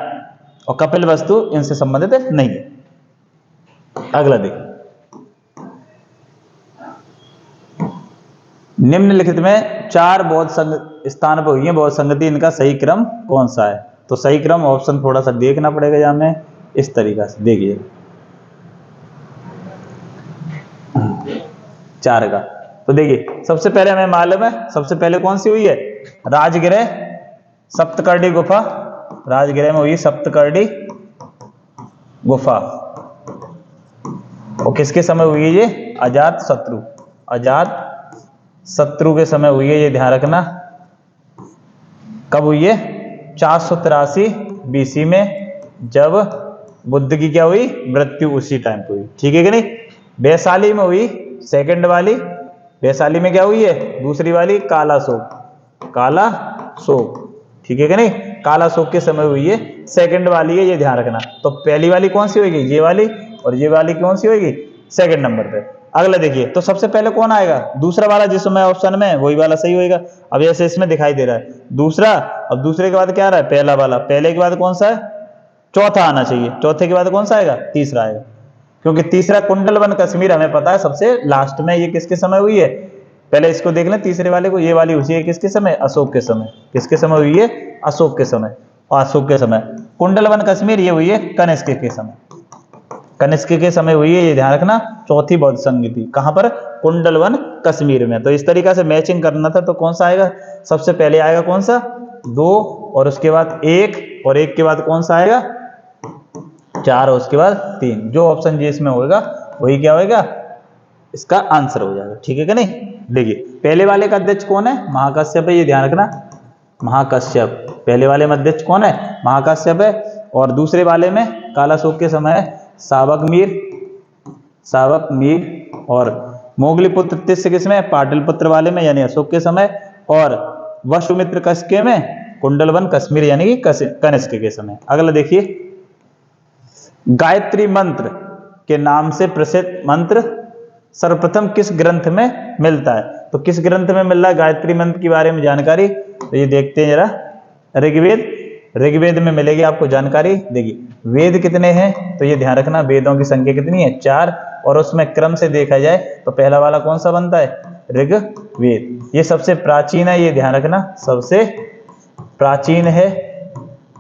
और कपिल वस्तु इनसे संबंधित नहीं है। अगला देखिए, निम्नलिखित में 4 बौद्ध स्थान पर हुई है बौद्ध संगति, इनका सही क्रम कौन सा है? तो सही क्रम ऑप्शन थोड़ा सा देखना पड़ेगा यहाँ में, इस तरीका से देखिए 4 का। तो देखिए सबसे पहले हमें मालूम है, सबसे पहले कौन सी हुई है? राजगृह सप्तकर्णी गुफा। राजगृह में हुई सप्तकर्णी गुफा। और किसके समय हुई है ये? अजात शत्रु। अजात शत्रु के समय हुई है, ये ध्यान रखना। कब हुई है? 483 BC में, जब बुद्ध की क्या हुई? मृत्यु, उसी टाइम पे हुई। ठीक है कि नहीं? वैशाली में हुई सेकंड वाली। वैशाली में क्या हुई है? दूसरी वाली काला शोक। काला शोक, ठीक है कि नहीं? काला शोक के समय हुई है, सेकंड वाली है, ये ध्यान रखना। तो पहली वाली कौन सी होगी? ये वाली। और ये वाली कौन सी होगी? सेकंड नंबर पे। अगला देखिए, तो सबसे पहले कौन आएगा? दूसरा वाला जिसमें ऑप्शन में, वही वाला सही होएगा। अब ऐसे इसमें दिखाई दे रहा है दूसरा, अब दूसरे के बाद क्या आ रहा है? पहला वाला। पहले के बाद कौन सा है? चौथा आना चाहिए। चौथे के बाद कौन सा आएगा? तीसरा आएगा। क्योंकि तीसरा कुंडलवन कश्मीर हमें पता है सबसे लास्ट में, ये किसके समय हुई है? पहले इसको देख लें, तीसरे वाले को। ये वाली हुई है किसके समय? अशोक के समय। किसके समय हुई है? अशोक के समय। और अशोक के समय कुंडलवन कश्मीर ये हुई है कनिष्क के समय। कनिष्क के समय हुई है, ये ध्यान रखना। चौथी बौद्ध संगति कहां पर? कुंडलवन कश्मीर में। तो इस तरीका से मैचिंग करना था। तो कौन सा आएगा? सबसे पहले आएगा कौन सा? 2, और उसके बाद 1, और 1 के बाद कौन सा आएगा? 4, और उसके बाद 3। जो ऑप्शन जी इसमें होगा वही क्या होगा? इसका आंसर हो जाएगा। ठीक है कि नहीं? देखिए पहले वाले का अध्यक्ष कौन है? महाकश्यप है, ये ध्यान रखना। महाकश्यप। पहले वाले में अध्यक्ष कौन है? महाकश्यप है। और दूसरे वाले में काला शोक के समय है सावक मीर। सावक मीर। और मोगलीपुत्र तिस्य किसमें? पाटलिपुत्र वाले में, यानी अशोक के समय। और वसुमित्र कश्यप में कुंडलवन कश्मीर यानी कि कनिष्क के समय। अगला देखिए, गायत्री मंत्र के नाम से प्रसिद्ध मंत्र सर्वप्रथम किस ग्रंथ में मिलता है? तो किस ग्रंथ में मिल रहा है गायत्री मंत्र के बारे में जानकारी? तो ये देखते हैं जरा। ऋग्वेद। ऋग्वेद में मिलेगी आपको जानकारी। देखिए वेद कितने हैं? तो ये ध्यान रखना, वेदों की संख्या कितनी है? 4। और उसमें क्रम से देखा जाए तो पहला वाला कौन सा बनता है? ऋग्वेद। ये सबसे प्राचीन है, ये ध्यान रखना, सबसे प्राचीन है।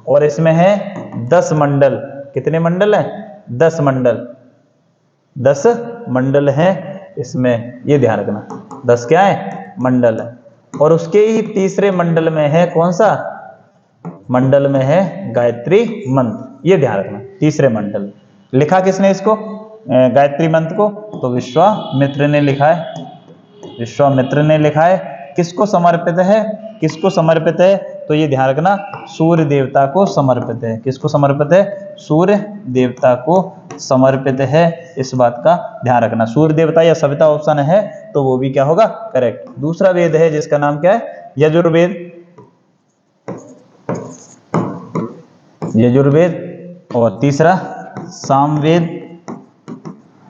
और इसमें है 10 मंडल। कितने मंडल हैं? 10 मंडल। 10 मंडल हैं इसमें, ये ध्यान रखना। 10 क्या है? मंडल है। और उसके ही तीसरे मंडल में है कौन सा? मंडल में है गायत्री मंत्र, ये ध्यान रखना। तीसरे मंडल। लिखा किसने इसको, गायत्री मंत्र को? तो विश्वामित्र ने लिखा है। विश्वामित्र ने लिखा है। किसको समर्पित है? किसको समर्पित है? तो ये ध्यान रखना, सूर्य देवता को समर्पित है। किसको समर्पित है? सूर्य देवता को समर्पित है। इस बात का ध्यान रखना। सूर्य देवता या सविता ऑप्शन है तो वो भी क्या होगा? करेक्ट। दूसरा वेद है जिसका नाम क्या है? यजुर्वेद। यजुर्वेद। और तीसरा सामवेद।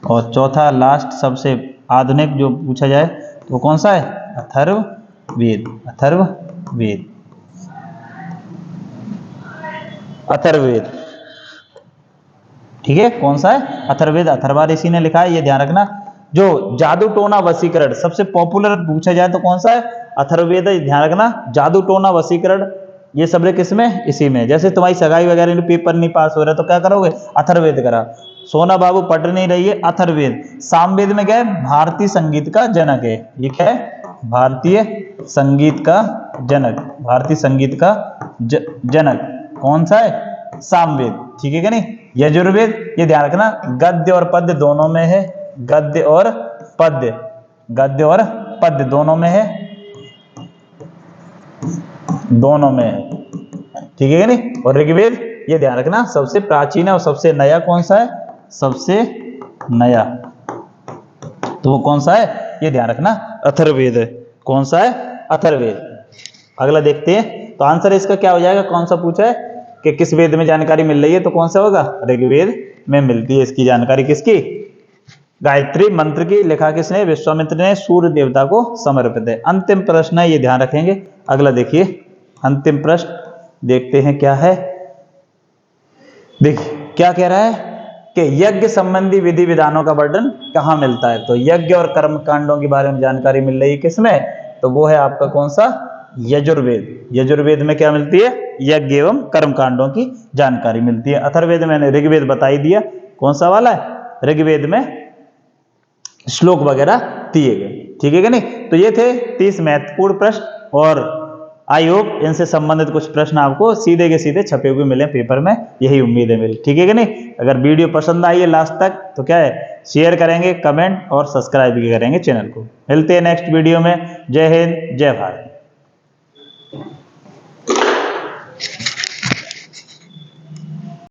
और चौथा लास्ट सबसे आधुनिक जो पूछा जाए तो वो कौन सा है? अथर्ववेद। अथर्ववेद। अथर्ववेद। ठीक है, कौन सा है? अथर्ववेद। अथर्वा ऋषि ने लिखा है, ये ध्यान रखना। जो जादू टोना वशीकरण सबसे पॉपुलर पूछा जाए तो कौन सा है? अथर्ववेद। ध्यान रखना, जादू टोना वशीकरण ये सब किसमें? इसी में। जैसे तुम्हारी सगाई वगैरह पेपर नहीं पास हो रहा तो क्या करोगे? अथर्ववेद करा। सोना बाबू पढ़ नहीं रही है, अथर्ववेद। सामवेद में क्या है? भारतीय संगीत का जनक है। ये क्या है? भारतीय संगीत का जनक। भारतीय संगीत का जनक कौन सा है? सामवेद। ठीक है क्या नहीं? यजुर्वेद, ये ध्यान रखना, गद्य और पद्य दोनों में है। गद्य और पद्य, गद्य और पद्य दोनों में है। दोनों में है, ठीक है नहीं। और ऋग्वेद ये ध्यान रखना सबसे प्राचीन है और सबसे नया कौन सा है, सबसे नया, तो वो कौन सा है, ये ध्यान रखना अथर्ववेद है। कौन सा है, अथर्ववेद। अगला देखते हैं, तो आंसर इसका क्या हो जाएगा, कौन सा पूछा है कि किस वेद में जानकारी मिल रही है, तो कौन सा होगा, ऋग्वेद में मिलती है इसकी जानकारी। किसकी, गायत्री मंत्र की लिखा किसने, विश्वामित्र ने सूर्य देवता को समर्पित है। अंतिम प्रश्न है, ये ध्यान रखेंगे। अगला देखिए, अंतिम प्रश्न देखते हैं क्या है। देखिए क्या कह रहा है कि यज्ञ संबंधी विधि विधानों का वर्णन कहाँ मिलता है। तो यज्ञ और कर्म कांडों के बारे में जानकारी मिल रही है किसमें, तो वो है आपका कौन सा, यजुर्वेद। यजुर्वेद में क्या मिलती है, यज्ञ एवं कर्म कांडों की जानकारी मिलती है। अथर्ववेद मैंने ऋग्वेद बता ही दिया, कौन सा वाला है, ऋग्वेद में श्लोक वगैरह दिए गए, ठीक है कि नहीं। तो ये थे 30 महत्वपूर्ण प्रश्न, और आई होप इनसे संबंधित कुछ प्रश्न आपको सीधे के सीधे छपे हुए मिले पेपर में, यही उम्मीद है मेरी, ठीक है कि नहीं। अगर वीडियो पसंद आई है लास्ट तक तो क्या है, शेयर करेंगे, कमेंट और सब्सक्राइब भी करेंगे चैनल को। मिलते हैं नेक्स्ट वीडियो में। जय हिंद, जय भारत।